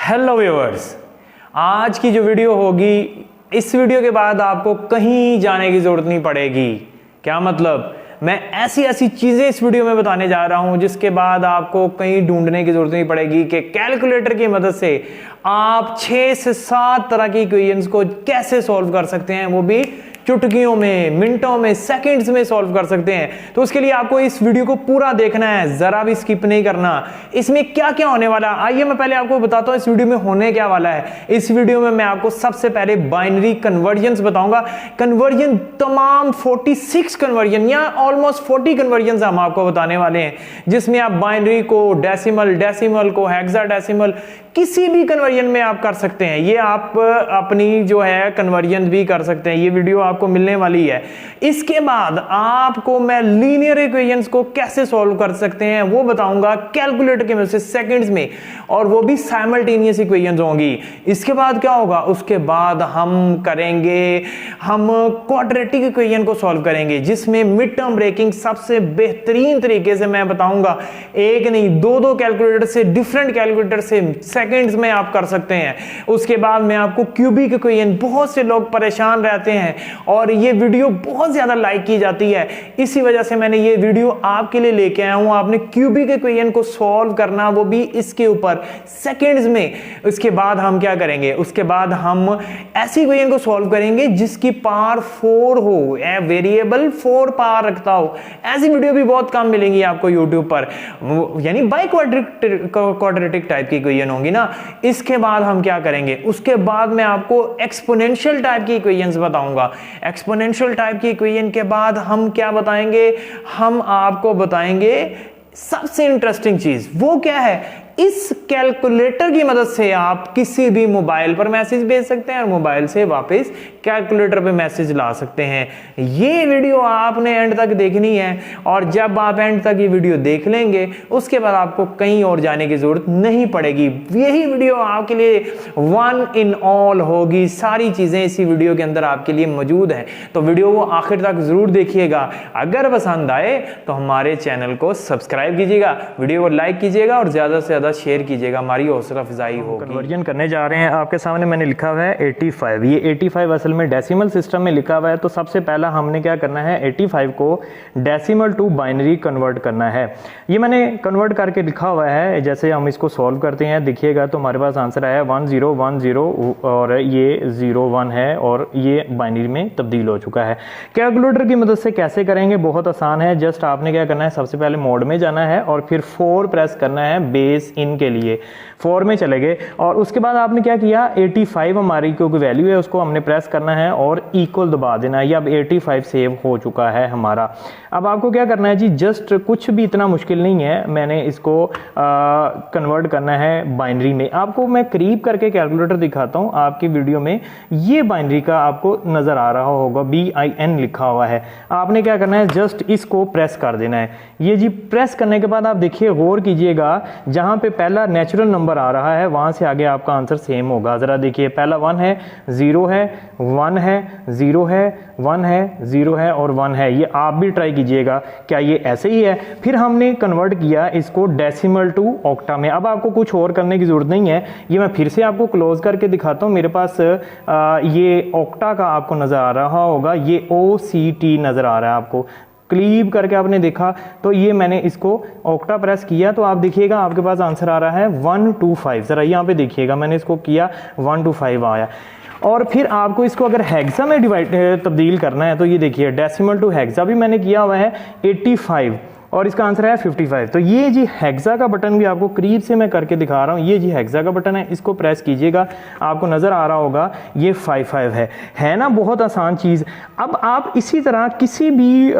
Hello viewers, आज की जो वीडियो होगी, इस वीडियो के बाद आपको कहीं जाने की जरूरत नहीं पड़ेगी। क्या मतलब? मैं ऐसी ऐसी चीजें इस वीडियो में बताने जा रहा हूं जिसके बाद आपको कहीं ढूंढने की जरूरत नहीं पड़ेगी कि कैलकुलेटर की मदद से आप 6 से 7 तरह की इक्वेशंस को कैसे सॉल्व कर सकते हैं, वो भी चुटकियों में, मिनटों में, सेकंड्स में सॉल्व कर सकते हैं। तो उसके लिए आपको इस वीडियो को पूरा देखना है, जरा भी स्किप नहीं करना। इसमें क्या क्या होने वाला है आइए मैं पहले आपको बताता हूं इस वीडियो में होने क्या वाला है। इस वीडियो में मैं आपको सबसे पहले बाइनरी कन्वर्जन्स बताऊंगा। कन्वर्जन तमाम 46 कन्वर्जन या ऑलमोस्ट 40 कन्वर्जन हम आपको बताने वाले हैं, जिसमें आप बाइनरी को डेसिमल, डेसिमल को हेक्साडेसिमल, किसी भी कन्वर्जन में आप कर सकते हैं। ये आप अपनी जो है कन्वर्जन भी कर सकते हैं। ये वीडियो आपको मिलने वाली है। इसके बाद आपको मैं लीनियर इक्वेशंस को कैसे सॉल्व कर सकते हैं वो बताऊंगा कैलकुलेटर की मदद से सेकंड्स में, और वो भी साइमल्टेनियस इक्वेशंस होंगी। इसके बाद क्या होगा? उसके बाद हम क्वाड्रेटिक इक्वेशन को सॉल्व करेंगे, जिसमें मिड टर्म ब्रेकिंग सबसे बेहतरीन तरीके से मैं बताऊंगा। एक नहीं, दो कैलकुलेटर से, डिफरेंट कैलकुलेटर से सेकंड्स में आप कर सकते हैं। उसके बाद मैं आपको क्यूबिक इक्वेशन, बहुत से लोग परेशान रहते हैं और ये वीडियो बहुत ज्यादा लाइक की जाती है, इसी वजह से मैंने ये वीडियो आपके लिए लेके आया हूं। आपने क्यूबिक इक्वेशन को सॉल्व करना, वो भी इसके ऊपर सेकंड्स में। उसके बाद हम क्या करेंगे? उसके बाद हम ऐसी इक्वेशन को सॉल्व करेंगे जिसकी पावर 4 हो, वेरिएबल 4 पावर रखता हो। ऐसी वीडियो भी बहुत कम मिलेंगी आपको यूट्यूब पर, यानी बाई क्वाड्रेटिक टाइप की इक्वेशन होंगी ना। इसके बाद हम क्या करेंगे? उसके बाद मैं आपको एक्सपोनेंशियल टाइप की इक्वेशंस बताऊंगा। एक्सपोनेंशियल टाइप की इक्वेशन के बाद हम क्या बताएंगे? हम आपको बताएंगे सबसे इंटरेस्टिंग चीज। वो क्या है? इस कैलकुलेटर की मदद से आप किसी भी मोबाइल पर मैसेज भेज सकते हैं और मोबाइल से वापस कैलकुलेटर पे मैसेज ला सकते हैं। ये वीडियो आपने एंड तक देखनी है, और जब आप एंड तक ये वीडियो देख लेंगे उसके बाद आपको कहीं और जाने की जरूरत नहीं पड़ेगी। यही वीडियो आपके लिए वन इन ऑल होगी। सारी चीजें इसी वीडियो के अंदर आपके लिए मौजूद हैं, तो वीडियो को आखिर तक जरूर देखिएगा। अगर पसंद आए तो हमारे चैनल को सब्सक्राइब कीजिएगा, वीडियो को लाइक कीजिएगा और ज्यादा से ज्यादा शेयर कीजिएगा, हमारी हौसला अफजाई होगी। कन्वर्जन करने जा रहे हैं। आपके सामने मैंने लिखा हुआ है 85। ये 85 असल में डेसिमल सिस्टम में लिखा हुआ है, तो सबसे पहला हमने क्या करना है? 85 को डेसिमल टू बाइनरी कन्वर्ट करना है। ये मैंने कन्वर्ट करके लिखा हुआ है। जैसे हम इसको सॉल्व करते हैं, देखिएगा तो हमारे पास आंसर आया 1010, और ये 01 है और ये बाइनरी में तब्दील हो चुका है। कैलकुलेटर की मदद से कैसे करेंगे? बहुत आसान है। जस्ट आपने क्या करना है? सबसे पहले मोड में जाना है और फिर 4 प्रेस करना है बेस इनके लिए। 4 में चले गए और उसके बाद आपने क्या किया? 85 हमारी क्योंकि वैल्यू है उसको हमने प्रेस करना है और इक्वल दबा देना है। ये अब 85 सेव हो चुका है हमारा। अब आपको क्या करना है जी? जस्ट कुछ भी इतना मुश्किल नहीं है। मैंने इसको कन्वर्ट करना है बाइनरी में। आपको मैं करीब करके कैलकुलेटर दिखाता हूं आपकी वीडियो में। ये बाइनरी का आपको नजर आ रहा होगा, BIN लिखा हुआ है। आपने क्या करना है? जस्ट इसको प्रेस कर देना है। ये जी प्रेस करने के बाद आप देखिए, गौर कीजिएगा, जहां पे पहला नेचुरल नंबर आ रहा है वहां से आगे आपका आंसर सेम होगा। जरा देखिए, पहला 1 है, 0 है, 1 है, 0 है, 1 है, 0 है और 1 है। ये आप भी ट्राई कीजिएगा, क्या ये ऐसे ही है? फिर हमने कन्वर्ट किया इसको डेसिमल टू ऑक्टा में। अब आपको कुछ और करने की जरूरत नहीं है। ये मैं फिर से आपको क्लोज करके दिखाता हूं। मेरे पास ये ऑक्टा का आपको नजर आ रहा होगा, ये OCT नजर आ रहा है आपको। क्लीव करके आपने देखा तो ये मैंने इसको ऑक्टा प्रेस किया तो आप देखिएगा आपके पास आंसर आ रहा है 125। जरा यहाँ पे देखिएगा, मैंने इसको किया 125 आया। और फिर आपको इसको अगर हेक्सा में तब्दील करना है तो ये देखिए, डेसिमल टू हेक्सा भी मैंने किया हुआ है 85 और इसका आंसर है 55। तो ये जी हेक्सा का बटन भी आपको करीब से मैं करके दिखा रहा हूँ। ये जी हेक्सा का बटन है, इसको प्रेस कीजिएगा, आपको नजर आ रहा होगा ये 55 है ना? बहुत आसान चीज। अब आप इसी तरह किसी भी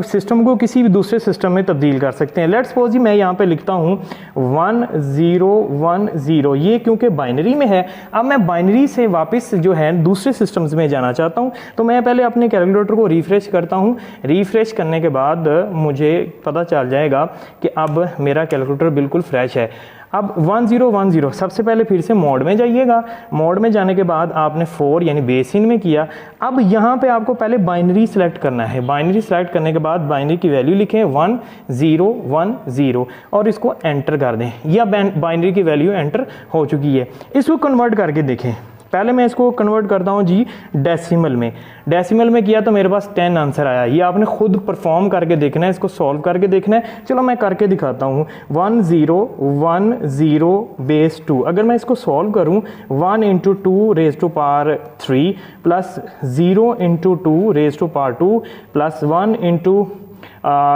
सिस्टम को किसी भी दूसरे सिस्टम में तब्दील कर सकते हैं। लेट्स सपोज जी मैं यहाँ पे लिखता हूँ 1010। ये क्योंकि बाइनरी में है, अब मैं बाइनरी से वापस जो है दूसरे सिस्टम्स में जाना चाहता हूँ, तो मैं पहले अपने कैलकुलेटर को रिफ्रेश करता हूँ। रिफ्रेश करने के बाद मुझे पता चल जाएगा कि अब मेरा कैलकुलेटर बिल्कुल फ्रेश है। अब 1010 सबसे पहले फिर से मोड में जाइएगा। मोड में जाने के बाद आपने 4 यानी बेस इन में किया। अब यहाँ पे आपको पहले बाइनरी सेलेक्ट करना है। बाइनरी सेलेक्ट करने के बाद बाइनरी की वैल्यू लिखें 1010 और इसको एंटर कर दें। यह बाइनरी की वैल्यू एंटर हो चुकी है। इसको कन्वर्ट करके देखें। पहले मैं इसको कन्वर्ट करता हूँ जी डेसिमल में। डेसिमल में किया तो मेरे पास 10 आंसर आया। ये आपने खुद परफॉर्म करके देखना है, इसको सॉल्व करके देखना है। चलो मैं करके दिखाता हूँ। 1010 बेस 2, अगर मैं इसको सॉल्व करूँ 1 into 2 raise to power 3 plus 0 into 2 raise to power 2 plus 1 into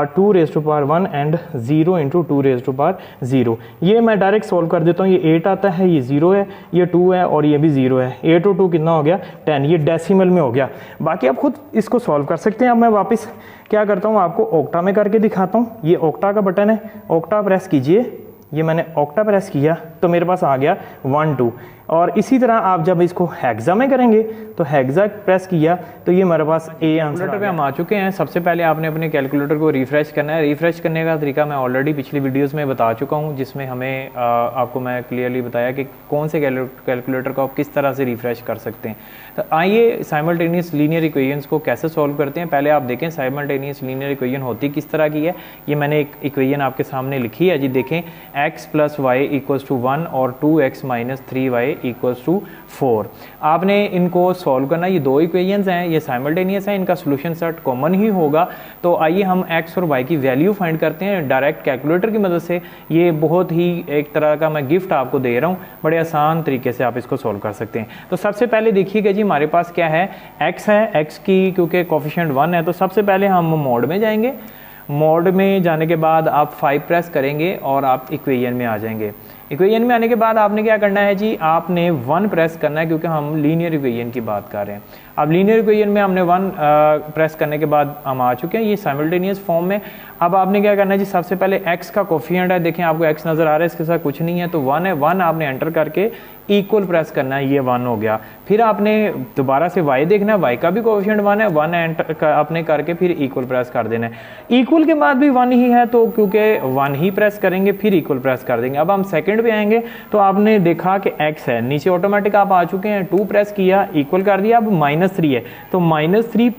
2 raise to power 1 and 0 into 2 raise to power 0। ये मैं डायरेक्ट सॉल्व कर देता हूँ। ये 8 आता है, ये 0 है, ये 2 है और ये भी 0 है। 8 और 2 कितना हो गया 10। ये डेसिमल में हो गया। बाकी आप खुद इसको सॉल्व कर सकते हैं। अब मैं वापस क्या करता हूँ, आपको ऑक्टा में करके दिखाता हूँ। ये ऑक्टा का बटन है, ऑक्टा प्रेस कीजिए। ये मैंने ऑक्टा प्रेस किया तो मेरे पास आ गया 1 2। और इसी तरह आप जब इसको हेक्सा में करेंगे तो हेक्सा प्रेस किया तो ये मेरे पास ए आंसर पे हम आ चुके हैं। सबसे पहले आपने अपने कैलकुलेटर को रिफ्रेश करना है। रिफ्रेश करने का तरीका मैं ऑलरेडी पिछली वीडियोस में बता चुका हूं, जिसमें हमें आपको मैं क्लियरली बताया कि कौन से कैलकुलेटर को आप किस तरह से रिफ्रेश कर सकते हैं। तो आइए साइमल्टेनियस लीनियर इक्वेशंस को कैसे सॉल्व करते हैं। पहले आप देखें साइमल्टेनियस लीनियर इक्वेशन होती किस तरह की है। ये मैंने एक इक्वेशन आपके सामने लिखी है जी। देखें x + y = 1 और 2x - 3y = 4। आपने इनको सॉल्व करना। ये दो इक्वेशंस हैं, ये साइमल्टेनियस हैं, इनका सॉल्यूशन सेट कॉमन ही होगा। तो आइए हम x और y की वैल्यू फाइंड करते हैं डायरेक्ट कैलकुलेटर की मदद से। ये बहुत ही एक तरह का मैं गिफ्ट आपको दे रहा हूँ, बड़े आसान तरीके से आप इसको सॉल्व कर सकते हैं। तो सबसे पहले देखिएगा जी, हमारे पास क्या है, x है। x की क्योंकि कोफिशिएंट 1 है तो सबसे पहले हम मोड में जाएंगे। मोड में जाने के बाद आप 5 प्रेस करेंगे और आप इक्वेशन में आ जाएंगे। इक्वेशन में आने के बाद आपने क्या करना है जी, आपने 1 प्रेस करना है क्योंकि हम लीनियर इक्वेशन की बात कर रहे हैं। अब लीनियर इक्वेशन में हमने 1 प्रेस करने के बाद हम आ चुके हैं ये साइमल्टेनियस फॉर्म में। अब आपने क्या करना है जी, सबसे पहले x का कोफिशिएंट है, देखें आपको x नज़र आ रहा है, इसके साथ कुछ नहीं है तो 1 है। 1 आपने एंटर करके इक्वल प्रेस करना है, ये 1 हो गया। फिर आपने दोबारा से y देखना है, y का भी कोफिशिएंट 1 है। 1 एंटर आपने करके फिर इक्वल प्रेस कर देना है। इक्वल के बाद भी 1 ही है तो क्योंकि 1 ही प्रेस करेंगे फिर इक्वल प्रेस कर देंगे। अब हम सेकंड पे आएंगे तो आपने देखा कि x है, नीचे ऑटोमेटिक आप आ चुके हैं। 2 प्रेस किया, इक्वल कर दिया। अब -3 है तो -3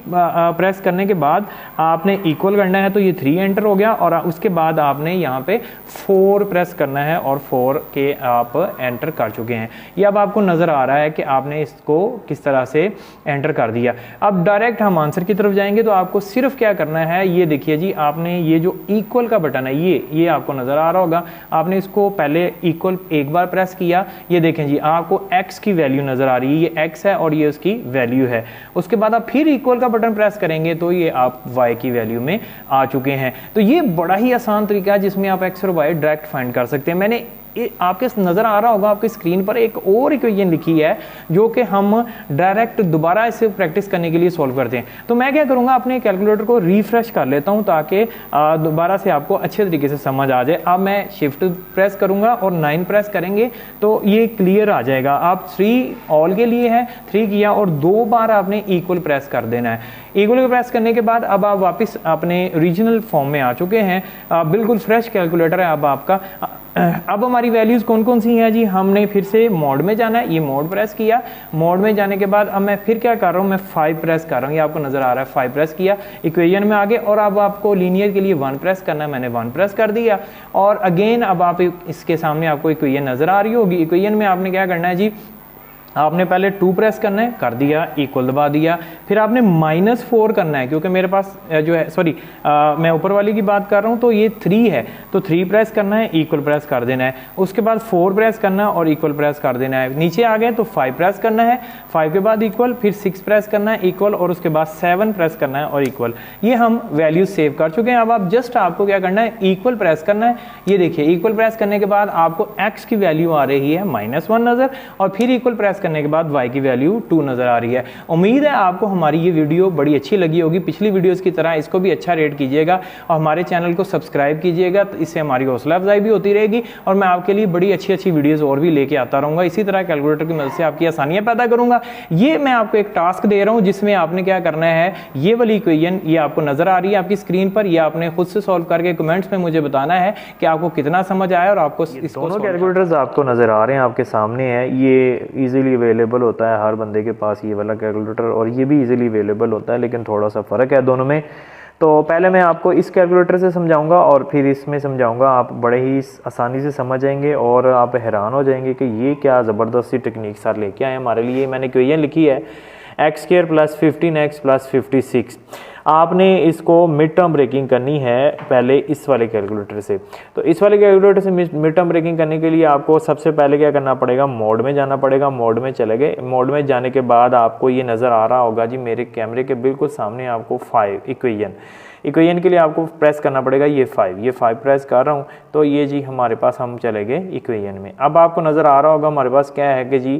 प्रेस करने के बाद आपने इक्वल करना है तो ये 3 एंटर हो गया। और उसके बाद आपने यहाँ पे 4 प्रेस करना है और 4 के आप एंटर कर चुके हैं। ये अब आपको नजर आ रहा है कि आपने इसको किस तरह से एंटर कर दिया। अब डायरेक्ट हम आंसर की तरफ जाएंगे तो आपको सिर्फ क्या करना है, ये देखिए जी, आपने ये जो इक्वल का बटन है ये आपको नजर आ रहा होगा। आपने इसको पहले इक्वल एक बार प्रेस किया, ये देखें जी आपको x की वैल्यू नजर आ रही है, ये x है और ये उसकी वैल्यू है। उसके बाद आप फिर इक्वल का बटन प्रेस करेंगे तो ये आप y की वैल्यू में आ चुके हैं। तो ये बड़ा ही आसान तरीका है जिसमें आप x और y डायरेक्ट फाइंड कर सकते हैं। मैंने आपके नज़र आ रहा होगा आपकी स्क्रीन पर एक और इक्वेशन लिखी है जो कि हम डायरेक्ट दोबारा इसे प्रैक्टिस करने के लिए सॉल्व करते हैं। तो मैं क्या करूंगा, अपने कैलकुलेटर को रिफ्रेश कर लेता हूं ताकि दोबारा से आपको अच्छे तरीके से समझ आ जाए। अब मैं शिफ्ट प्रेस करूंगा और 9 प्रेस करेंगे तो ये क्लियर आ जाएगा। आप 3 ऑल के लिए है, 3 किया और 2 बार आपने इक्वल प्रेस कर देना है। इक्वल प्रेस करने के बाद अब आप वापस अपने ओरिजिनल फॉर्म में आ चुके हैं। बिल्कुल फ्रेश कैलकुलेटर है अब आपका। अब हमारी वैल्यूज कौन कौन सी हैं जी, हमने फिर से मोड में जाना है। ये मोड प्रेस किया, मोड में जाने के बाद अब मैं फिर क्या कर रहा हूँ, मैं 5 प्रेस कर रहा हूँ। ये आपको नजर आ रहा है 5 प्रेस किया, इक्वेशन में आगे। और अब आपको लीनियर के लिए 1 प्रेस करना है, मैंने 1 प्रेस कर दिया। और अगेन अब आप इसके सामने आपको इक्वेशन नजर आ रही होगी। इक्वेशन में आपने क्या करना है जी, आपने पहले 2 प्रेस करना है, कर दिया, इक्वल दबा दिया। फिर आपने -4 करना है क्योंकि मेरे पास जो है सॉरी मैं ऊपर वाली की बात कर रहा हूँ तो ये 3 है तो 3 प्रेस करना है, इक्वल प्रेस कर देना है। उसके बाद 4 प्रेस करना है और इक्वल प्रेस कर देना है। नीचे आ गए तो 5 प्रेस करना है, 5 के बाद इक्वल, फिर 6 प्रेस करना है, इक्वल, और उसके बाद 7 प्रेस करना है और इक्वल। ये हम वैल्यूज सेव कर चुके हैं। अब आप जस्ट आपको क्या करना है, इक्वल प्रेस करना है। ये देखिए इक्वल प्रेस करने के बाद आपको x की वैल्यू आ रही है -1 नजर, और फिर इक्वल प्रेस करने के बाद y की वैल्यू 2 नज़र आ रही है। उम्मीद है आपको हमारी ये वीडियो बड़ी अच्छी लगी होगी। पिछली वीडियोस की तरह इसको भी अच्छा रेट कीजिएगा और हमारे चैनल को सब्सक्राइब कीजिएगा, तो इससे हमारी हौसला अफजाई भी होती रहेगी और मैं आपके लिए बड़ी अच्छी अच्छी वीडियोस और भी लेके आता रहूँगा। इसी तरह कैलकुलेटर की मदद से आपकी आसानियाँ पैदा करूँगा। ये मैं आपको एक टास्क दे रहा हूँ जिसमें आपने क्या करना है, ये वाली इक्वेशन ये आपको नज़र आ रही है आपकी स्क्रीन पर, ये आपने खुद से सॉल्व करके कमेंट्स में मुझे बताना है कि आपको कितना समझ आया और आपको इसको दोनों कैलकुलेटर्स आपको नज़र आ रहे हैं आपके सामने है। ये इजीली अवेलेबल होता है हर बंदे के पास ये वाला कैलकुलेटर, और ये भी इजीली अवेलेबल होता है, लेकिन थोड़ा सा फ़र्क है दोनों में। तो पहले मैं आपको इस कैलकुलेटर से समझाऊंगा और फिर इसमें समझाऊंगा। आप बड़े ही आसानी से समझ जाएंगे और आप हैरान हो जाएंगे कि ये क्या ज़बरदस्ती टेक्निक सर लेके आए हमारे लिए। मैंने इक्वेशन लिखी है x² + 15x + 56। आपने इसको मिड टर्म ब्रेकिंग करनी है पहले इस वाले कैलकुलेटर से। तो इस वाले कैलकुलेटर से मिड टर्म ब्रेकिंग करने के लिए आपको सबसे पहले क्या करना पड़ेगा, मोड में जाना पड़ेगा। मोड में चले गए, मोड में जाने के बाद आपको ये नज़र आ रहा होगा जी मेरे कैमरे के बिल्कुल सामने आपको 5 इक्वेशन के लिए आपको प्रेस करना पड़ेगा ये 5 प्रेस कर रहा हूँ। तो ये जी हमारे पास हम चले गए इक्वेशन में। अब आपको नज़र आ रहा होगा हमारे पास क्या है कि जी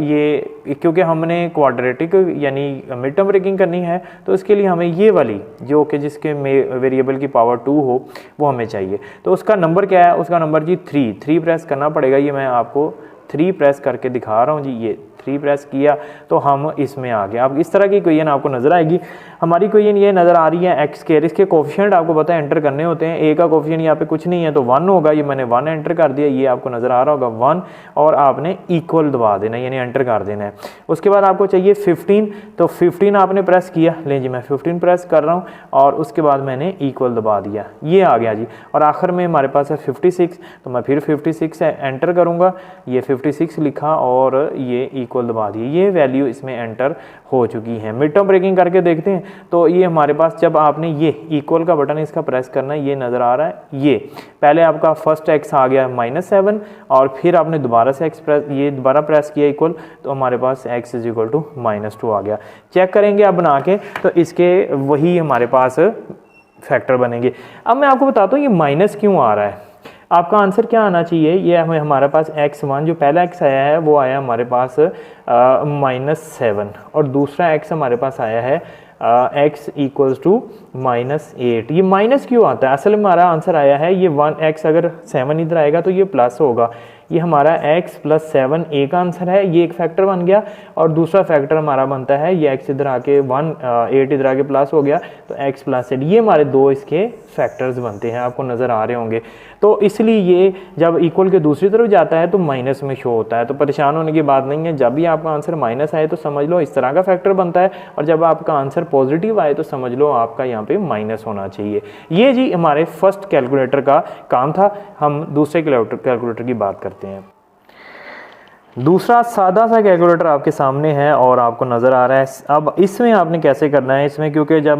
ये क्योंकि हमने क्वाड्रेटिक यानी मिड टर्म ब्रेकिंग करनी है तो इसके लिए हमें ये वाली जो कि जिसके में वेरिएबल की पावर 2 हो वो हमें चाहिए। तो उसका नंबर क्या है, उसका नंबर जी 3 प्रेस करना पड़ेगा। ये मैं आपको 3 प्रेस करके दिखा रहा हूँ जी। ये 3 प्रेस किया तो हम इसमें आ गए। अब इस तरह की इक्वेशन आपको नज़र आएगी। हमारी इक्वेशन ये नज़र आ रही है x²। इसके कोफिशिएंट आपको पता है एंटर करने होते हैं। a का कोफिशिएंट यहाँ पे कुछ नहीं है तो 1 होगा। ये मैंने 1 एंटर कर दिया, ये आपको नज़र आ रहा होगा 1, और आपने इक्वल दबा देना यानी एंटर कर देना है। उसके बाद आपको चाहिए 15, तो 15 आपने प्रेस किया। लें जी मैं 15 प्रेस कर रहा हूँ और उसके बाद मैंने इक्वल दबा दिया, ये आ गया जी। और आखिर में हमारे पास है 56, तो मैं फिर 56 एंटर करूँगा। ये 56 लिखा और ये इक्वल दबा दिए, ये वैल्यू इसमें एंटर हो चुकी है। मिड टर्म ब्रेकिंग करके देखते हैं। तो ये हमारे पास जब आपने ये इक्वल का बटन इसका प्रेस करना है, ये नज़र आ रहा है। ये पहले आपका फर्स्ट x आ गया -7 और फिर आपने दोबारा से x प्रेस, ये दोबारा प्रेस किया इक्वल, तो हमारे पास x = -2 आ गया। चेक करेंगे अब बना के, तो इसके वही हमारे पास फैक्टर बनेंगे। अब मैं आपको बताता हूँ ये माइनस क्यों आ रहा है। आपका आंसर क्या आना चाहिए, ये हमें हमारे पास x1 जो पहला x आया है वो आया हमारे पास -7 और दूसरा x हमारे पास आया है x = -8। ये माइनस क्यों आता है, असल में हमारा आंसर आया है ये 1x, अगर 7 इधर आएगा तो ये प्लस होगा। ये हमारा x + 7 a का आंसर है, ये एक फैक्टर बन गया। और दूसरा फैक्टर हमारा बनता है ये x इधर आके 1 8 इधर आके प्लस हो गया तो x + 8। ये हमारे दो इसके फैक्टर्स बनते हैं, आपको नज़र आ रहे होंगे। तो इसलिए ये जब इक्वल के दूसरी तरफ जाता है तो माइनस में शो होता है। तो परेशान होने की बात नहीं है, जब भी आपका आंसर माइनस आए तो समझ लो इस तरह का फैक्टर बनता है, और जब आपका आंसर पॉजिटिव आए तो समझ लो आपका यहाँ पे माइनस होना चाहिए। ये जी हमारे फर्स्ट कैलकुलेटर का काम था। हम दूसरे कैलकुलेटर की बात करते हैं। दूसरा सादा सा कैलकुलेटर आपके सामने है और आपको नज़र आ रहा है। अब इसमें आपने कैसे करना है, इसमें क्योंकि जब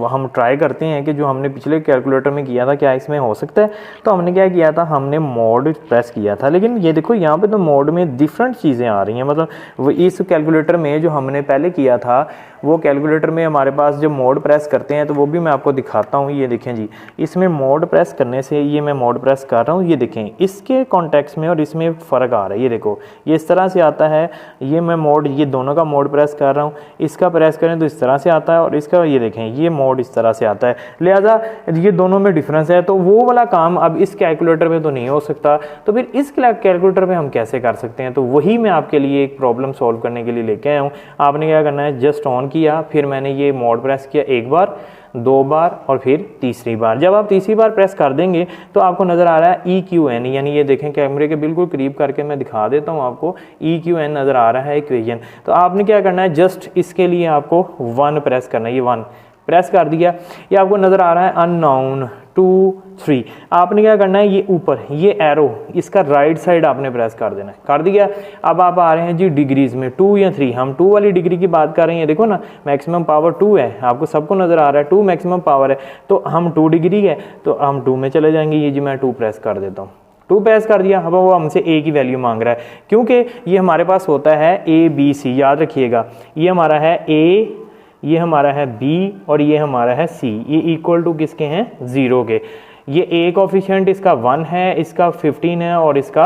हम ट्राई करते हैं कि जो हमने पिछले कैलकुलेटर में किया था क्या इसमें हो सकता है, तो हमने क्या किया था, हमने मोड प्रेस किया था। लेकिन ये देखो यहाँ पे तो मोड में डिफरेंट चीज़ें आ रही हैं। मतलब वो इस कैलकुलेटर में जो हमने पहले किया था वो कैलकुलेटर में हमारे पास जो मोड प्रेस करते हैं तो वो भी मैं आपको दिखाता हूँ। ये देखें जी, इसमें मोड प्रेस करने से, ये मैं मोड प्रेस कर रहा हूँ, ये देखें इसके कॉन्टेक्स्ट में और इसमें फ़र्क आ रहा है। ये देखो ये इस तरह से आता है, ये मैं मोड, ये दोनों का मोड प्रेस कर रहा हूँ। इसका प्रेस करें तो इस तरह से आता है और इसका ये देखें ये मोड इस तरह से आता है। लिहाजा ये दोनों में डिफरेंस है। तो वो वाला काम अब इस कैलकुलेटर में तो नहीं हो सकता, तो फिर इस कैलकुलेटर में हम कैसे कर सकते हैं। तो वही मैं आपके लिए एक प्रॉब्लम सॉल्व करने के लिए लेके आया हूँ। आपने क्या करना है, जस्ट ऑन किया, फिर मैंने ये मोड प्रेस किया एक बार, 2 बार और फिर तीसरी बार। जब आप तीसरी बार प्रेस कर देंगे तो आपको नज़र आ रहा है EQN, यानी ये देखें कैमरे के बिल्कुल करीब करके मैं दिखा देता हूँ आपको, EQN नज़र आ रहा है इक्वेशन। तो आपने क्या करना है, जस्ट इसके लिए आपको 1 प्रेस करना है। ये 1 प्रेस कर दिया, ये आपको नज़र आ रहा है अननोन 2 3। आपने क्या करना है, ये ऊपर ये एरो इसका राइट साइड आपने प्रेस कर देना है। कर दिया। अब आप आ रहे हैं जी डिग्रीज में, 2 या 3। हम 2 वाली डिग्री की बात कर रहे हैं। देखो ना मैक्सिमम पावर 2 है, आपको सबको नज़र आ रहा है 2 मैक्सिमम पावर है। तो हम 2 डिग्री है तो हम 2 में चले जाएंगे। ये जी मैं 2 प्रेस कर देता हूँ, 2 प्रेस कर दिया। अब वो हमसे A की वैल्यू मांग रहा है, क्योंकि ये हमारे पास होता है ABC, याद रखिएगा। ये हमारा है A, ये हमारा है B और ये हमारा है C। ये इक्वल टू किसके हैं, 0 के। ये ए कोफिशिएंट इसका 1 है, इसका 15 है और इसका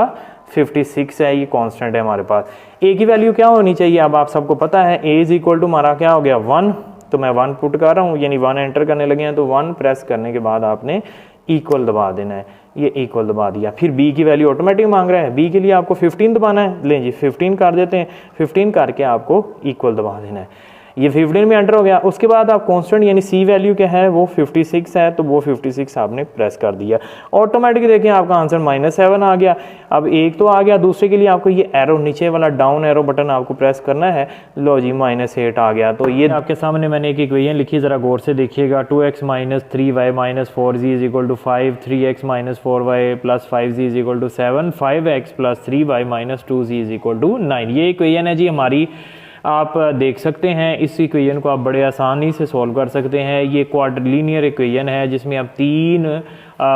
56 है, ये कांस्टेंट है हमारे पास। ए की वैल्यू क्या होनी चाहिए, अब आप सबको पता है ए इज इक्वल टू हमारा क्या हो गया 1, तो मैं 1 पुट कर रहा हूँ, यानी 1 एंटर करने लगे हैं, तो 1 प्रेस करने के बाद आपने इक्वल दबा देना है, ये इक्वल दबा दिया। फिर बी की वैल्यू ऑटोमेटिक मांग रहा है, बी के लिए आपको 15 दबाना है, लें जी 15 कर देते हैं, 15 करके आपको इक्वल दबा देना है, ये 15 में एंटर हो गया। उसके बाद आप कांस्टेंट यानी सी वैल्यू क्या है वो 56 है, तो वो 56 आपने प्रेस कर दिया, ऑटोमेटिक देखें आपका आंसर -7 आ गया। अब एक तो आ गया, दूसरे के लिए आपको ये एरो नीचे वाला डाउन एरो बटन आपको प्रेस करना है, लो जी -8 आ गया। तो ये आपके सामने मैंने एक इक्वेशन लिखी, ज़रा गौर से देखिएगा। 2x - 3y - 4z = 5, 3x - 4y + 5z = 7, 5x + 3y - 2z = 9। ये इक्वेशन है जी हमारी, आप देख सकते हैं इस इक्वेशन को आप बड़े आसानी से सॉल्व कर सकते हैं। ये क्वाड्रिलिनियर इक्वेशन है जिसमें आप 3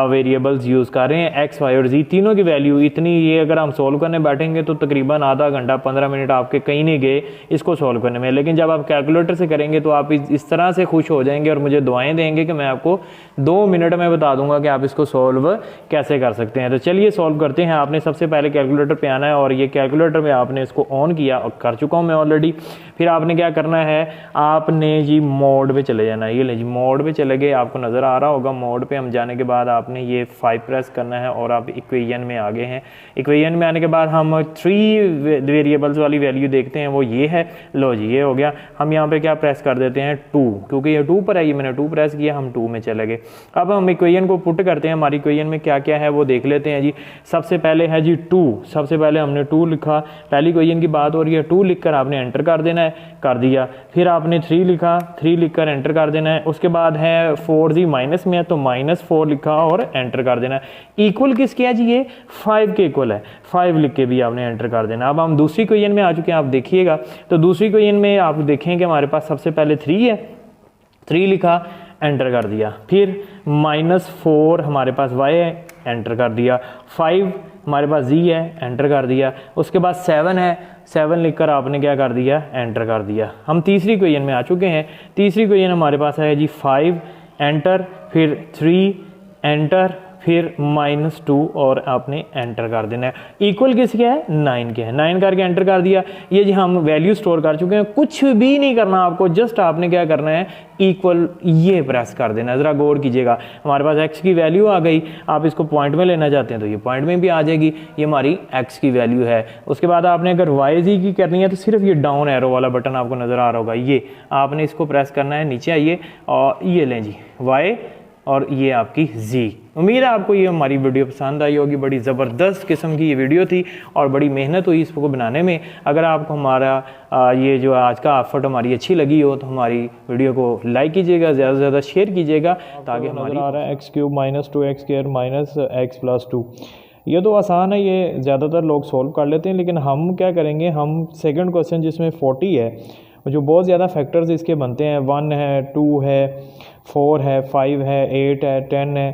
वेरिएबल्स यूज़ कर रहे हैं, एक्स वाई और जी, तीनों की वैल्यू इतनी, ये अगर हम सॉल्व करने बैठेंगे तो तकरीबन आधा घंटा 15 मिनट आपके कहीं नहीं गए इसको सॉल्व करने में। लेकिन जब आप कैलकुलेटर से करेंगे तो आप इस तरह से खुश हो जाएंगे और मुझे दुआएं देंगे कि मैं आपको 2 मिनट में बता दूंगा कि आप इसको सॉल्व कैसे कर सकते हैं। तो चलिए सॉल्व करते हैं। आपने सबसे पहले कैलकुलेटर पर आना है और ये कैलकुलेटर में आपने इसको ऑन किया, और कर चुका हूँ मैं ऑलरेडी। फिर आपने क्या करना है, आपने जी मोड पे चले जाना है, ये ले जी मोड पे चले गए, आपको नज़र आ रहा होगा। मोड पे हम जाने के बाद आपने ये 5 प्रेस करना है और आप इक्वेशन में आ गए हैं। इक्वेशन में आने के बाद हम 3 वेरिएबल्स वाली वैल्यू देखते हैं, वो ये है, लो जी ये हो गया। हम यहाँ पे क्या प्रेस कर देते हैं 2, क्योंकि ये 2 पर है, ये मैंने 2 प्रेस किया, हम 2 में चले गए। अब हम इक्वेशन को पुट करते हैं, हमारी इक्वेशन में क्या क्या है वो देख लेते हैं जी। सबसे पहले है जी 2, सबसे पहले हमने 2 लिखा, पहली इक्वेशन की बात हो रही है, 2 लिखकर आपने एंटर कर देना है, कर दिया। फिर आपने 3 लिखा, 3 लिखकर एंटर कर देना है। उसके बाद है 4z माइनस में है तो -4 लिखा और एंटर कर देना है। इक्वल किसके है जी, ये 5 के इक्वल है, 5 लिख के भी आपने एंटर कर देना। अब हम दूसरी इक्वेशन में आ चुके हैं, आप देखिएगा। तो दूसरी इक्वेशन में आप देखें कि हमारे पास सबसे पहले 3 है, 3 लिखा, एंटर कर दिया। फिर -4 हमारे पास y है, एंटर कर दिया। 5 हमारे पास z है, एंटर कर दिया। उसके बाद 7 है, 7 लिखकर आपने क्या कर दिया, एंटर कर दिया। हम तीसरी इक्वेशन में आ चुके हैं। तीसरी इक्वेशन हमारे पास है जी 5 एंटर, फिर 3 एंटर, फिर -2 और आपने एंटर कर देना है। इक्वल किसके है, 9 के है, 9 करके एंटर कर दिया। ये जी हम वैल्यू स्टोर कर चुके हैं, कुछ भी नहीं करना आपको, जस्ट आपने क्या करना है, इक्वल ये प्रेस कर देना। ज़रा गौर कीजिएगा, हमारे पास x की वैल्यू आ गई, आप इसको पॉइंट में लेना चाहते हैं तो ये पॉइंट में भी आ जाएगी, ये हमारी x की वैल्यू है। उसके बाद आपने अगर y की करनी है तो सिर्फ ये डाउन एरो वाला बटन आपको नज़र आ रहा होगा, ये आपने इसको प्रेस करना है, नीचे आइए और ये लें जी y और ये आपकी z। उम्मीद है आपको ये हमारी वीडियो पसंद आई होगी। बड़ी ज़बरदस्त किस्म की ये वीडियो थी और बड़ी मेहनत हुई इसको बनाने में। अगर आपको हमारा ये जो आज का एफर्ट हमारी अच्छी लगी हो तो हमारी वीडियो को लाइक कीजिएगा, ज़्यादा से ज़्यादा शेयर कीजिएगा, ताकि हमारी आ रहा है x³ - 2x² - x + 2। ये तो आसान है, ये ज़्यादातर लोग सोल्व कर लेते हैं, लेकिन हम क्या करेंगे, हम सेकंड क्वेश्चन जिसमें 40 है, जो बहुत ज़्यादा फैक्टर्स इसके बनते हैं, 1 है, 2 है, 4 है, 5 है, 8 है, 10 है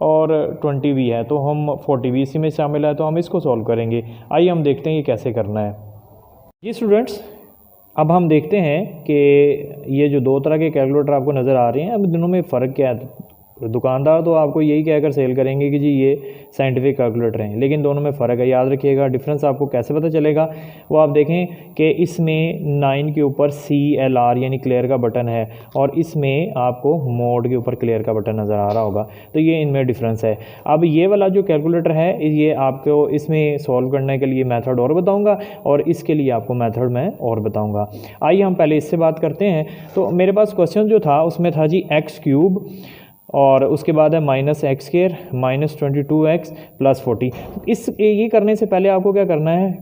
और 20 भी है, तो हम 40 भी इसी में शामिल है, तो हम इसको सॉल्व करेंगे। आइए हम देखते हैं ये कैसे करना है। जी स्टूडेंट्स, अब हम देखते हैं कि ये जो 2 तरह के कैलकुलेटर आपको नज़र आ रहे हैं, अब दोनों में फ़र्क क्या है। दुकानदार तो आपको यही कहकर सेल करेंगे कि जी ये साइंटिफिक कैलकुलेटर हैं, लेकिन दोनों में फ़र्क है। याद रखिएगा, डिफरेंस आपको कैसे पता चलेगा, वो आप देखें कि इसमें 9 के ऊपर CLR यानी क्लियर का बटन है और इसमें आपको मोड के ऊपर क्लियर का बटन नज़र आ रहा होगा, तो ये इनमें डिफरेंस है। अब ये वाला जो कैलकुलेटर है, ये आपको इसमें सॉल्व करने के लिए मेथड और बताऊँगा और इसके लिए आपको मेथड मैं और बताऊँगा। आइए हम पहले इससे बात करते हैं। तो मेरे पास क्वेश्चन जो था उसमें था जी x³ और उसके बाद है -x² - 22x + 40। इस ये करने से पहले आपको क्या करना है,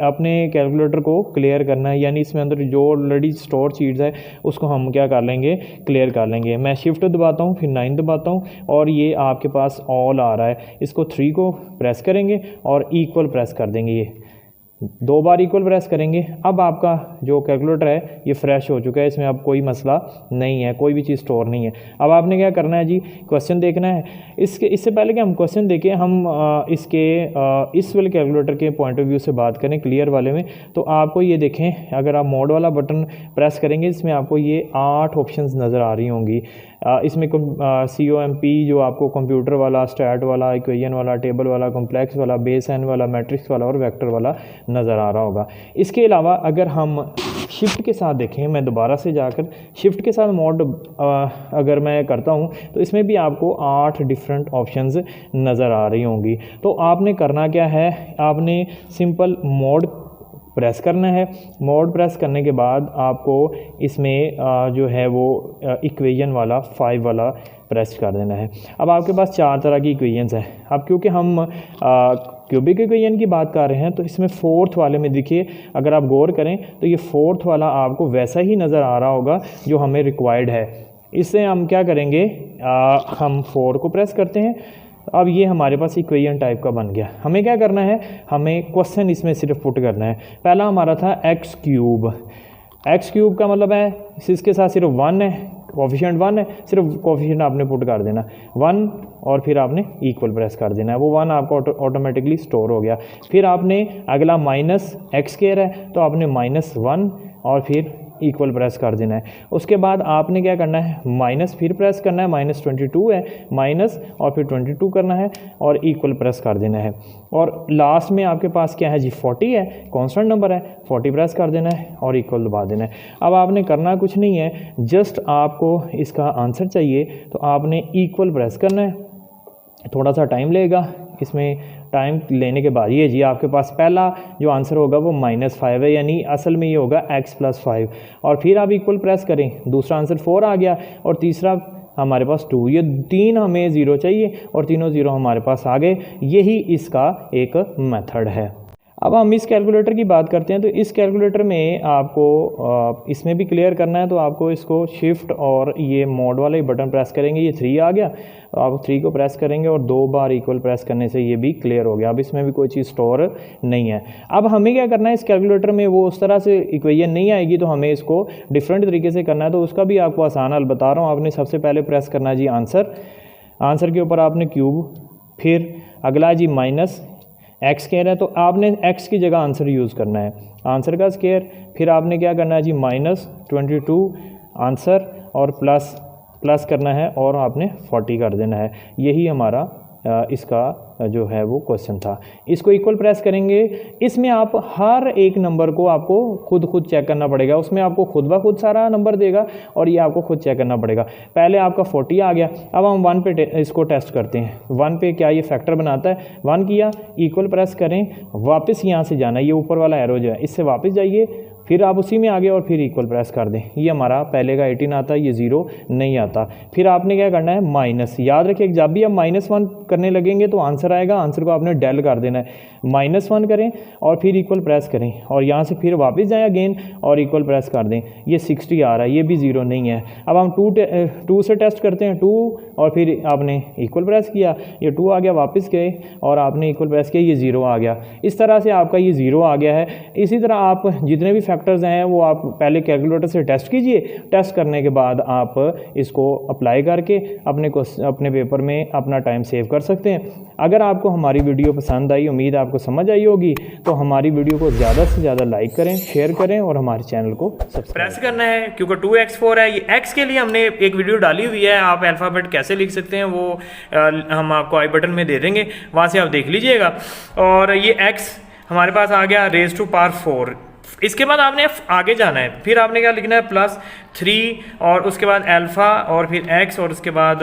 अपने कैलकुलेटर को क्लियर करना है, यानी इसमें अंदर जो ऑलरेडी स्टोर चीज़ है उसको हम क्या कर लेंगे, क्लियर कर लेंगे। मैं शिफ्ट दबाता हूँ, फिर 9 दबाता हूँ और ये आपके पास ऑल आ रहा है, इसको 3 को प्रेस करेंगे और इक्वल प्रेस कर देंगे, ये 2 बार इक्वल प्रेस करेंगे। अब आपका जो कैलकुलेटर है ये फ्रेश हो चुका है, इसमें अब कोई मसला नहीं है, कोई भी चीज़ स्टोर नहीं है। अब आपने क्या करना है जी, क्वेश्चन देखना है। इससे पहले कि हम क्वेश्चन देखें, हम इस वाले कैलकुलेटर के पॉइंट ऑफ व्यू से बात करें, क्लियर वाले में, तो आपको ये देखें, अगर आप मोड वाला बटन प्रेस करेंगे इसमें आपको ये 8 ऑप्शंस नज़र आ रही होंगी। इसमें COMP जो आपको कंप्यूटर वाला, स्टैट वाला, इक्वेशन वाला, टेबल वाला, कॉम्प्लेक्स वाला, बेस एन वाला, मैट्रिक्स वाला और वेक्टर वाला नज़र आ रहा होगा। इसके अलावा अगर हम शिफ्ट के साथ देखें, मैं दोबारा से जाकर शिफ्ट के साथ मोड अगर मैं करता हूं तो इसमें भी आपको 8 डिफरेंट ऑप्शंस नज़र आ रही होंगी। तो आपने करना क्या है, आपने सिंपल मोड प्रेस करना है। मोड प्रेस करने के बाद आपको इसमें जो है वो इक्वेशन वाला 5 वाला प्रेस कर देना है। अब आपके पास 4 तरह की इक्वेशंस हैं। अब क्योंकि हम क्यूबिक इक्वेशन की बात कर रहे हैं तो इसमें 4th वाले में देखिए, अगर आप गौर करें तो ये 4th वाला आपको वैसा ही नज़र आ रहा होगा जो हमें रिक्वायर्ड है। इससे हम क्या करेंगे, हम 4 को प्रेस करते हैं। अब ये हमारे पास इक्वेशन टाइप का बन गया। हमें क्या करना है, हमें क्वेश्चन इसमें सिर्फ पुट करना है। पहला हमारा था एक्स क्यूब का मतलब है इसके साथ सिर्फ 1 है, कोफिशिएंट 1 है, सिर्फ कोफिशिएंट आपने पुट कर देना 1 और फिर आपने इक्वल प्रेस कर देना है। वो 1 आपको ऑटोमेटिकली स्टोर हो गया। फिर आपने अगला माइनस एक्स स्क्वायर है तो आपने -1 और फिर इक्वल प्रेस कर देना है। उसके बाद आपने क्या करना है, माइनस फिर प्रेस करना है, -22 है, माइनस और फिर 22 करना है और इक्वल प्रेस कर देना है। और लास्ट में आपके पास क्या है जी, 40 है, कांस्टेंट नंबर है, 40 प्रेस कर देना है और इक्वल दबा देना है। अब आपने करना कुछ नहीं है, जस्ट आपको इसका आंसर चाहिए तो आपने इक्वल प्रेस करना है। थोड़ा सा टाइम लेगा, इसमें टाइम लेने के बाद ये जी आपके पास पहला जो आंसर होगा वो -5 है, यानी असल में ये होगा x + 5 और फिर आप इक्वल प्रेस करें, दूसरा आंसर 4 आ गया और तीसरा हमारे पास 2। ये 3 हमें 0 चाहिए और तीनों 0 हमारे पास आ गए। यही इसका एक मेथड है। अब हम इस कैलकुलेटर की बात करते हैं तो इस कैलकुलेटर में आपको इसमें भी क्लियर करना है तो आपको इसको शिफ्ट और ये मोड वाला ही बटन प्रेस करेंगे, ये 3 आ गया तो आप 3 को प्रेस करेंगे और 2 बार इक्वल प्रेस करने से ये भी क्लियर हो गया। अब इसमें भी कोई चीज़ स्टोर नहीं है। अब हमें क्या करना है, इस कैलकुलेटर में वो उस तरह से इक्वेशन नहीं आएगी तो हमें इसको डिफरेंट तरीके से करना है, तो उसका भी आपको आसान हल बता रहा हूँ। आपने सबसे पहले प्रेस करना है जी आंसर के ऊपर आपने क्यूब, फिर अगला जी माइनस एक्स स्क्वायर है तो आपने x की जगह आंसर यूज़ करना है, आंसर का स्क्वायर। फिर आपने क्या करना है जी -22 आंसर और प्लस करना है और आपने 40 कर देना है। यही हमारा इसका जो है वो क्वेश्चन था। इसको इक्वल प्रेस करेंगे। इसमें आप हर एक नंबर को आपको खुद चेक करना पड़ेगा, उसमें आपको खुद ब खुद सारा नंबर देगा और ये आपको खुद चेक करना पड़ेगा। पहले आपका 40 आ गया, अब हम 1 पे इसको टेस्ट करते हैं। 1 पे क्या ये फैक्टर बनाता है, 1 किया, इक्वल प्रेस करें, वापस यहाँ से जाना, ये ऊपर वाला एरो जो है इससे वापस जाइए, फिर आप उसी में आगे और फिर इक्वल प्रेस कर दें। ये हमारा पहले का 18 आता है, ये 0 नहीं आता। फिर आपने क्या करना है, माइनस, याद रखिए जब भी आप -1 करने लगेंगे तो आंसर आएगा, आंसर को आपने डेल कर देना है। -1 करें और फिर इक्वल प्रेस करें और यहाँ से फिर वापस जाएं अगेन और इक्वल प्रेस कर दें। ये 60 आ रहा है, ये भी 0 नहीं है। अब हम 2 से टेस्ट करते हैं, 2 और फिर आपने इक्वल प्रेस किया, ये 2 आ गया, वापस गए और आपने इक्वल प्रेस किया, ये 0 आ गया। इस तरह से आपका ये 0 आ गया है। इसी तरह आप जितने भी फैक्टर्स हैं वो आप पहले कैलकुलेटर से टेस्ट कीजिए। टेस्ट करने के बाद आप इसको अप्लाई करके अपने पेपर में अपना टाइम सेव कर सकते हैं। अगर आपको हमारी वीडियो पसंद आई, उम्मीद आपको समझ आई होगी, तो हमारी वीडियो को ज़्यादा से ज़्यादा लाइक करें, शेयर करें और हमारे चैनल को प्रेस करना है। क्योंकि 2x4 है, ये x के लिए हमने एक वीडियो डाली हुई है, आप अल्फ़ाबेट कैसे लिख सकते हैं वो हम आपको आई बटन में दे देंगे, वहाँ से आप देख लीजिएगा। और ये x हमारे पास आ गया रेज़ टू पावर 4। इसके बाद आपने आगे जाना है, फिर आपने क्या लिखना है, +3 और उसके बाद अल्फ़ा और फिर x और उसके बाद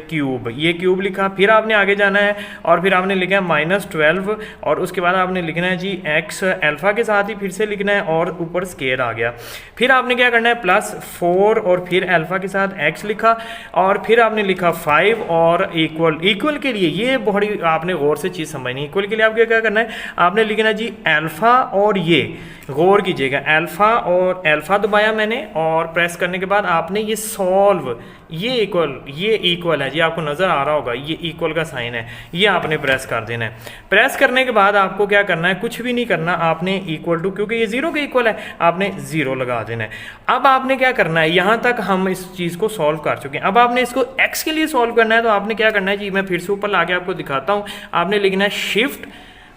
क्यूब, ये क्यूब लिखा। फिर आपने आगे जाना है और फिर आपने लिखा है -12 और उसके बाद आपने लिखना है जी x अल्फ़ा के साथ ही फिर से लिखना है और ऊपर स्केयर आ गया। फिर आपने क्या करना है, +4 और फिर अल्फ़ा के साथ x लिखा और फिर आपने लिखा 5 और इक्वल के लिए ये बड़ी आपने गौर से चीज़ समझनी। इक्वल के लिए आपको क्या करना है, आपने लिखना है जी अल्फ़ा और ये, गौर कीजिएगा, अल्फ़ा और अल्फ़ा दबाया मैंने और प्रेस करने के बाद आपने ये सॉल्व, ये इक्वल है जी, आपको नज़र आ रहा होगा, ये इक्वल का साइन है, ये आपने प्रेस कर देना है। प्रेस करने के बाद आपको क्या करना है, कुछ भी नहीं करना, आपने इक्वल टू, क्योंकि ये 0 के इक्वल है, आपने 0 लगा देना है। अब आपने क्या करना है, यहाँ तक हम इस चीज़ को सॉल्व कर चुके हैं। अब आपने इसको x के लिए सॉल्व करना है, तो आपने क्या करना है जी, मैं फिर से ऊपर ला के आपको दिखाता हूँ। आपने लिखना है शिफ्ट,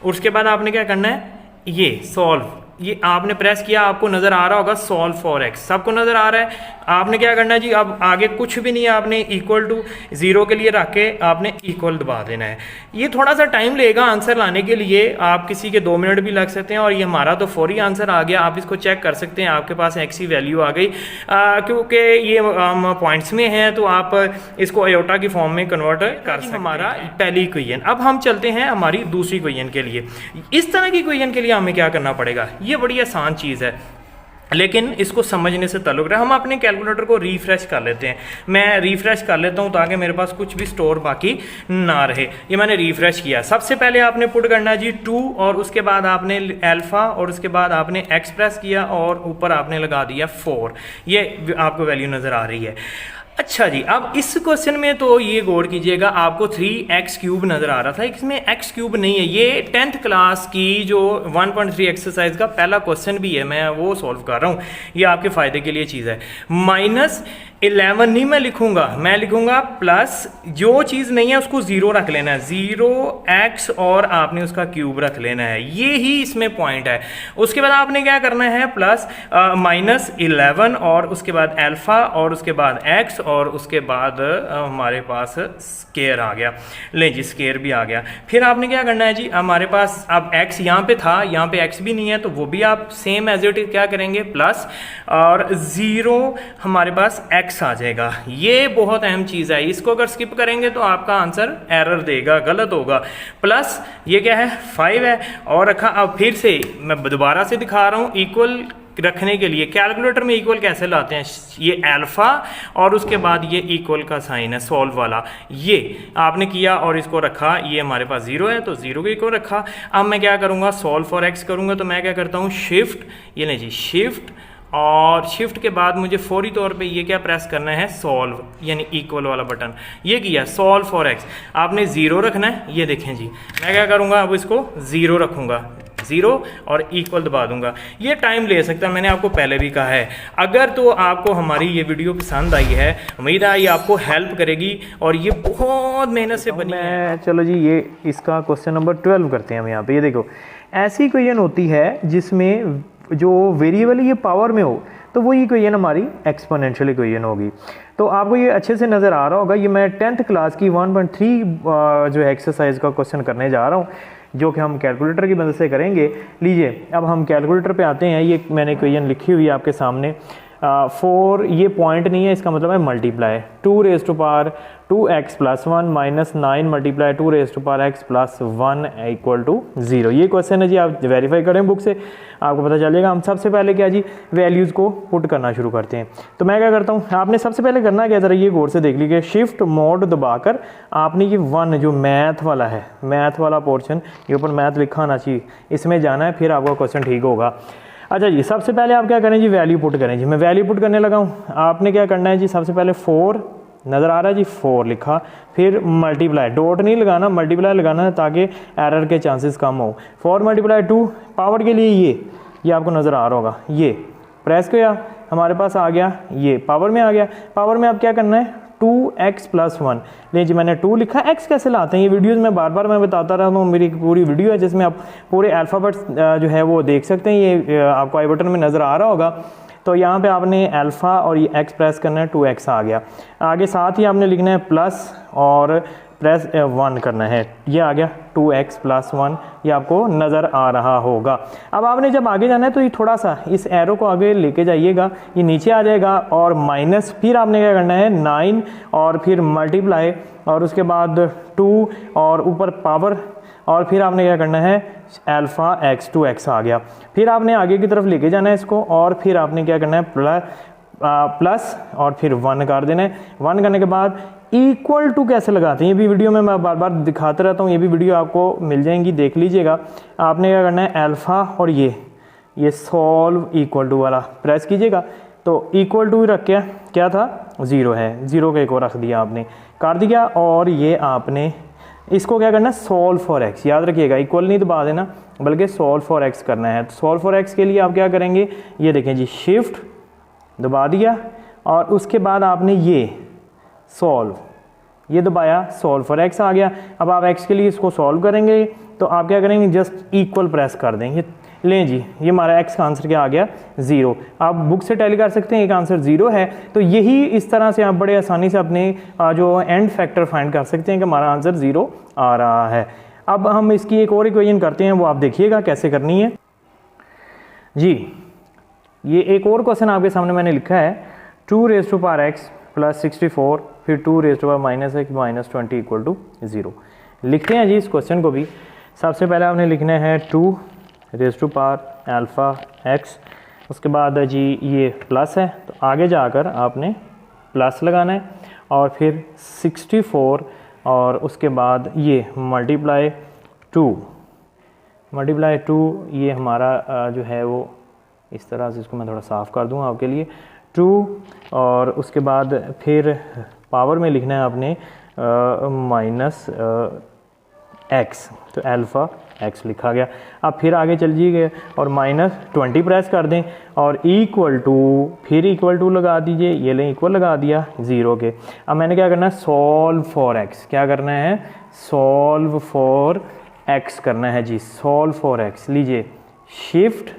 उसके बाद आपने क्या करना है, ये सॉल्व, ये आपने प्रेस किया, आपको नज़र आ रहा होगा सॉल्व फॉर एक्स, सबको नज़र आ रहा है। आपने क्या करना है जी, अब आगे कुछ भी नहीं है, आपने इक्वल टू 0 के लिए रख के आपने इक्वल दबा देना है। ये थोड़ा सा टाइम लेगा आंसर लाने के लिए, आप किसी के 2 मिनट भी लग सकते हैं, और ये हमारा तो फौरी आंसर आ गया। आप इसको चेक कर सकते हैं, आपके पास एक्स की वैल्यू आ गई, क्योंकि ये पॉइंट्स में है तो आप इसको आयोटा की फॉर्म में कन्वर्ट कर सकते हैं। हमारा पहली इक्वेशन। अब हम चलते हैं हमारी दूसरी इक्वेशन के लिए। इस तरह की इक्वेशन के लिए हमें क्या करना पड़ेगा, ये बड़ी आसान चीज़ है, लेकिन इसको समझने से ताल्लुक रहा। हम अपने कैलकुलेटर को रिफ्रेश कर लेते हैं, मैं रिफ्रेश कर लेता हूं ताकि मेरे पास कुछ भी स्टोर बाकी ना रहे। ये मैंने रिफ्रेश किया। सबसे पहले आपने पुट करना है जी 2, और उसके बाद आपने अल्फा, और उसके बाद आपने एक्स प्रेस किया, और ऊपर आपने लगा दिया 4। ये आपको वैल्यू नज़र आ रही है। अच्छा जी, अब इस क्वेश्चन में तो ये गौर कीजिएगा, आपको 3x³ नज़र आ रहा था, इसमें x³ नहीं है। ये 10th क्लास की जो 1.3 एक्सरसाइज का पहला क्वेश्चन भी है, मैं वो सॉल्व कर रहा हूँ, ये आपके फ़ायदे के लिए चीज़ है। -11 नहीं मैं लिखूंगा, मैं लिखूंगा प्लस, जो चीज़ नहीं है उसको 0 रख लेना है, 0x और आपने उसका क्यूब रख लेना है, ये ही इसमें पॉइंट है। उसके बाद आपने क्या करना है, प्लस -11 और उसके बाद अल्फा और उसके बाद x और उसके बाद हमारे पास स्केयर आ गया। ले जी, स्केयर भी आ गया। फिर आपने क्या करना है जी, हमारे पास अब x यहाँ पे था, यहाँ पे x भी नहीं है, तो वो भी आप सेम एज इट इज क्या करेंगे, प्लस और 0 हमारे पास x आ जाएगा। ये बहुत अहम चीज़ है, इसको अगर स्किप करेंगे तो आपका आंसर एरर देगा, गलत होगा। प्लस ये क्या है, 5 है, और रखा। अब फिर से मैं दोबारा से दिखा रहा हूँ, इक्वल रखने के लिए कैलकुलेटर में इक्वल कैसे लाते हैं, ये अल्फा और उसके बाद ये इक्वल का साइन है सॉल्व वाला, ये आपने किया और इसको रखा, ये हमारे पास 0 है तो 0 के इक्वल रखा। अब मैं क्या करूँगा, सॉल्व फॉर एक्स करूँगा, तो मैं क्या करता हूँ, शिफ्ट, ये नहीं जी शिफ्ट, और शिफ्ट के बाद मुझे फौरी तौर पे ये क्या प्रेस करना है, सॉल्व यानी इक्वल वाला बटन, ये किया सॉल्व फॉर एक्स। आपने 0 रखना है, ये देखें जी, मैं क्या करूँगा, अब इसको 0 रखूँगा, 0 और इक्वल दबा दूंगा। ये टाइम ले सकता है, मैंने आपको पहले भी कहा है। अगर तो आपको हमारी ये वीडियो पसंद आई है, उम्मीद है ये आपको हेल्प करेगी, और ये बहुत मेहनत से बनी है। चलो जी, ये इसका क्वेश्चन नंबर 12 करते हैं हम यहाँ पे। ये देखो, ऐसी इक्वेशन होती है जिसमें जो वेरिएबल ये पावर में हो, तो वो इक्वेशन हमारी एक्सपोनेंशियल इक्वेशन होगी। तो आपको ये अच्छे से नज़र आ रहा होगा, ये मैं 10th क्लास की 1.3 जो है एक्सरसाइज का क्वेश्चन करने जा रहा हूँ, जो कि हम कैलकुलेटर की मदद से करेंगे। लीजिए, अब हम कैलकुलेटर पे आते हैं। ये मैंने इक्वेशन लिखी हुई है आपके सामने। 4 ये पॉइंट नहीं है, इसका मतलब है multiply 2 raise to power 2x + 1 - 9 multiply 2 raise to power x + 1 = 0। ये क्वेश्चन है जी, आप वेरीफाई करें बुक से, आपको पता चलेगा। हम सबसे पहले क्या जी, वैल्यूज़ को पुट करना शुरू करते हैं। तो मैं क्या करता हूँ, आपने सबसे पहले करना क्या, ज़रा ये गौर से देख लीजिए, शिफ्ट मोड दबाकर आपने ये 1 जो मैथ वाला है, मैथ वाला पोर्शन, ये ऊपर मैथ लिखा होना चाहिए, इसमें जाना है, फिर आपका क्वेश्चन ठीक होगा। अच्छा जी, सबसे पहले आप क्या करें जी, वैल्यू पुट करें जी। मैं वैल्यू पुट करने लगा हूँ। आपने क्या करना है जी, सबसे पहले 4 नज़र आ रहा है जी, 4 लिखा, फिर मल्टीप्लाई, डॉट नहीं लगाना, मल्टीप्लाई लगाना है ताकि एरर के चांसेस कम हो। 4 × 2 पावर के लिए ये आपको नज़र आ रहा होगा, ये प्रेस किया, हमारे पास आ गया, ये पावर में आ गया। पावर में आप क्या करना है, 2x + 1। ले जी, मैंने 2 लिखा। x कैसे लाते हैं, ये वीडियोस में बार बार मैं बताता रहा हूँ, मेरी पूरी वीडियो है जिसमें आप पूरे अल्फ़ाबेट्स जो है वो देख सकते हैं, ये आपको आई बटन में नज़र आ रहा होगा। तो यहाँ पे आपने अल्फ़ा और ये x प्रेस करना है, 2x आ गया। आगे साथ ही आपने लिखना है प्लस और प्रेस 1 करना है, ये आ गया 2x + 1, ये आपको नज़र आ रहा होगा। अब आपने जब आगे जाना है तो ये थोड़ा सा इस एरो को आगे लेके जाइएगा, ये नीचे आ जाएगा, और माइनस, फिर आपने क्या करना है 9 और फिर मल्टीप्लाई और उसके बाद 2 और ऊपर पावर, और फिर आपने क्या करना है अल्फ़ा x 2x आ गया। फिर आपने आगे की तरफ लेके जाना है इसको, और फिर आपने क्या करना है प्लस और फिर 1 कर देना है। 1 करने के बाद इक्वल टू कैसे लगाते हैं, ये भी वीडियो में मैं बार बार दिखाता रहता हूँ, ये भी वीडियो आपको मिल जाएंगी, देख लीजिएगा। आपने क्या करना है, अल्फ़ा और ये सॉल्व इक्वल टू वाला प्रेस कीजिएगा, तो इक्वल टू रख के क्या था, 0 है, 0 का इक्वल रख दिया आपने, कर दिया। और ये आपने इसको क्या करना है, सॉल्व फॉर एक्स, याद रखिएगा, इक्वल नहीं दबा देना बल्कि सॉल्व फॉर एक्स करना है। तो सॉल्व फॉर एक्स के लिए आप क्या करेंगे, ये देखें जी, शिफ्ट दबा दिया और उसके बाद आपने ये सॉल्व, ये दबाया, सॉल्व फॉर एक्स आ गया। अब आप एक्स के लिए इसको सॉल्व करेंगे तो आप क्या करेंगे, जस्ट इक्वल प्रेस कर देंगे, लें जी, ये हमारा x का आंसर क्या आ गया 0। आप बुक से टैली कर सकते हैं, एक आंसर 0 है। तो यही इस तरह से आप बड़े आसानी से अपने जो एंड फैक्टर फाइंड कर सकते हैं कि हमारा आंसर 0 आ रहा है। अब हम इसकी एक और इक्वेशन करते हैं, वो आप देखिएगा कैसे करनी है जी। ये एक और क्वेश्चन आपके सामने मैंने लिखा है 2 raise to power x plus 64 फिर 2 raise to power minus x minus 20 equal to 0। लिखते हैं जी इस क्वेश्चन को भी। सबसे पहले आपने लिखना है 2 raise to power alpha x, उसके बाद जी ये प्लस है तो आगे जाकर आपने प्लस लगाना है और फिर 64 और उसके बाद ये मल्टीप्लाई 2 ये हमारा जो है वो इस तरह से, इसको मैं थोड़ा साफ़ कर दूँ आपके लिए, 2 और उसके बाद फिर पावर में लिखना है आपने माइनस x, तो अल्फ़ा x लिखा गया। अब फिर आगे चल जाइए और माइनस 20 प्रेस कर दें और इक्वल टू, फिर इक्वल टू लगा दीजिए, ये लें इक्वल लगा दिया 0 के। अब मैंने क्या करना है सॉल्व फॉर x, क्या करना है सॉल्व फॉर x करना है जी, सॉल्व फॉर x लीजिए शिफ्ट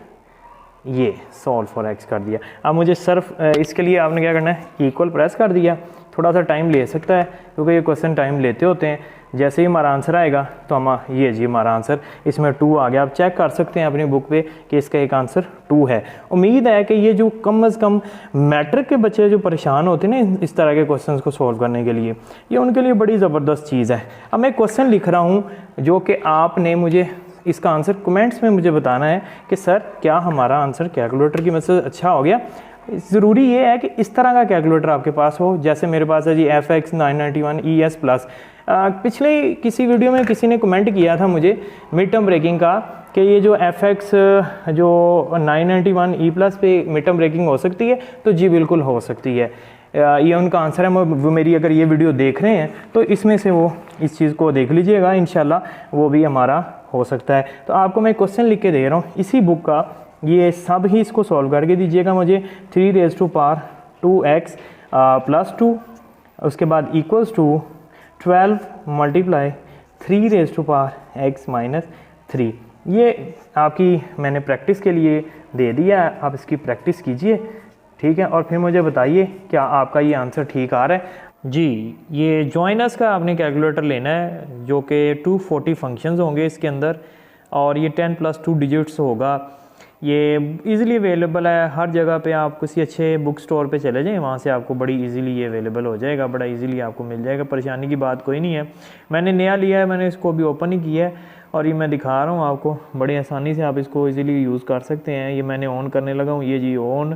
ये सॉल्व फॉर x कर दिया। अब मुझे सिर्फ इसके लिए आपने क्या करना है इक्वल प्रेस कर दिया। थोड़ा सा टाइम ले सकता है क्योंकि ये क्वेश्चन टाइम लेते होते हैं। जैसे ही हमारा आंसर आएगा तो हम ये जी हमारा आंसर इसमें 2 आ गया। आप चेक कर सकते हैं अपनी बुक पे कि इसका एक आंसर 2 है। उम्मीद है कि ये जो कम से कम मैट्रिक के बच्चे जो परेशान होते हैं ना इस तरह के क्वेश्चंस को सॉल्व करने के लिए, ये उनके लिए बड़ी ज़बरदस्त चीज़ है। अब मैं क्वेश्चन लिख रहा हूँ जो कि आपने मुझे इसका आंसर कमेंट्स में मुझे बताना है कि सर क्या हमारा आंसर कैलकुलेटर की मदद से अच्छा हो गया। ज़रूरी ये है कि इस तरह का कैलकुलेटर आपके पास हो, जैसे मेरे पास है जी FX 991 ES प्लस। पिछले किसी वीडियो में किसी ने कमेंट किया था मुझे मिड टर्म ब्रेकिंग का कि ये जो FX जो 991 E प्लस पे मिड टर्म ब्रेकिंग हो सकती है, तो जी बिल्कुल हो सकती है। ये उनका आंसर है। वो मेरी अगर ये वीडियो देख रहे हैं तो इसमें से वो इस चीज़ को देख लीजिएगा, इंशाल्लाह वो भी हमारा हो सकता है। तो आपको मैं क्वेश्चन लिख के दे रहा हूँ इसी बुक का, ये सब ही इसको सॉल्व करके दीजिएगा मुझे। 3 raise to power 2x plus 2 उसके बाद equals to 12 multiply 3 raise to power x minus 3। ये आपकी मैंने प्रैक्टिस के लिए दे दिया, आप इसकी प्रैक्टिस कीजिए, ठीक है। और फिर मुझे बताइए क्या आपका ये आंसर ठीक आ रहा है जी। ये जॉइनस का आपने कैलकुलेटर लेना है जो कि 240 फंक्शंस होंगे इसके अंदर और ये 10 + 2 डिजिट्स होगा। ये इजीली अवेलेबल है हर जगह पे। आप किसी अच्छे बुक स्टोर पे चले जाएं, वहाँ से आपको बड़ी इजीली ये अवेलेबल हो जाएगा, बड़ा इजीली आपको मिल जाएगा, परेशानी की बात कोई नहीं है। मैंने नया लिया है, मैंने इसको अभी ओपन ही किया है और ये मैं दिखा रहा हूँ आपको। बड़ी आसानी से आप इसको इजीली यूज़ कर सकते हैं। ये मैंने ऑन करने लगा हूँ, ये जी ऑन,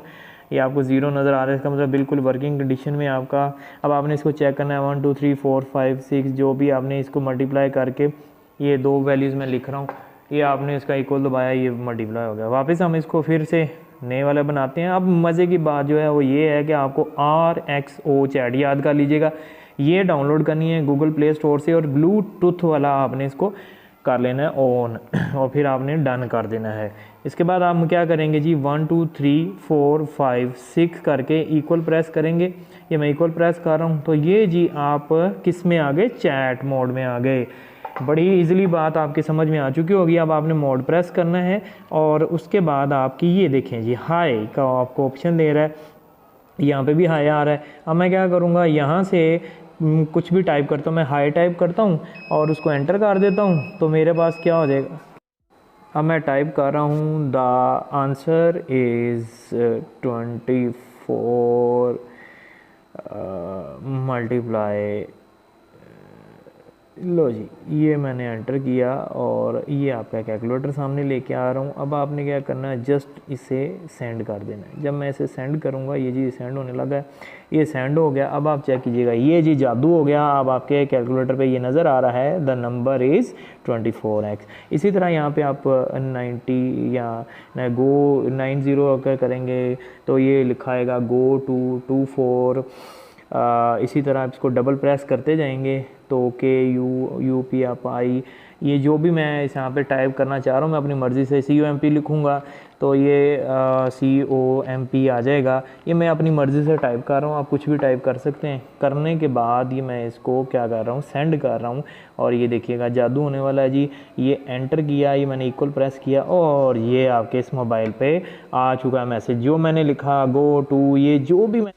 ये आपको 0 नज़र आ रहा है, इसका मतलब बिल्कुल वर्किंग कंडीशन में आपका। अब आपने इसको चेक करना है 1 2 3 4 5 6 जो भी आपने इसको मल्टीप्लाई करके ये 2 वैल्यूज़ मैं लिख रहा हूँ, ये आपने इसका इक्वल दबाया, ये मल्टीप्लाई हो गया। वापस हम इसको फिर से नए वाला बनाते हैं। अब मज़े की बात जो है वो ये है कि आपको RXO चैट याद कर लीजिएगा, ये डाउनलोड करनी है गूगल प्ले स्टोर से और ब्लूटूथ वाला आपने इसको कर लेना है ऑन और फिर आपने डन कर देना है। इसके बाद आप क्या करेंगे जी 1 2 3 4 5 6 करके इक्वल प्रेस करेंगे। ये मैं इक्वल प्रेस कर रहा हूँ तो ये जी आप किस में आ गए, चैट मोड में आ गए। बड़ी इजीली बात आपकी समझ में आ चुकी होगी। अब आपने मोड प्रेस करना है और उसके बाद आपकी ये देखें जी हाई का आपको ऑप्शन दे रहा है, यहाँ पे भी हाई आ रहा है। अब मैं क्या करूँगा, यहाँ से कुछ भी टाइप करता हूँ, मैं हाई टाइप करता हूँ और उसको एंटर कर देता हूँ तो मेरे पास क्या हो जाएगा। अब मैं टाइप कर रहा हूँ द आंसर इज़ 24 मल्टीप्लाई, लो जी ये मैंने एंटर किया और ये आपका कैलकुलेटर सामने लेके आ रहा हूँ। अब आपने क्या करना है, जस्ट इसे सेंड कर देना है। जब मैं इसे सेंड करूँगा ये जी सेंड होने लगा है, ये सेंड हो गया। अब आप चेक कीजिएगा, ये जी जादू हो गया। अब आपके कैलकुलेटर पे ये नज़र आ रहा है द नंबर इज़ 24x। इसी तरह यहाँ पे आप 90 या गो 90 अगर करेंगे तो ये लिखाएगा गो टू 24। इसी तरह आप इसको डबल प्रेस करते जाएंगे तो के यू पी आप आई ये जो भी मैं इस यहाँ पे टाइप करना चाह रहा हूँ मैं अपनी मर्ज़ी से COMP लिखूँगा तो ये COMP आ जाएगा। ये मैं अपनी मर्ज़ी से टाइप कर रहा हूँ, आप कुछ भी टाइप कर सकते हैं। करने के बाद ये मैं इसको क्या कर रहा हूँ, सेंड कर रहा हूँ और ये देखिएगा जादू होने वाला है जी। ये एंटर किया, ये मैंने इक्वल प्रेस किया और ये आपके इस मोबाइल पे आ चुका है मैसेज। जो मैंने लिखा गो टू, ये जो भी मैं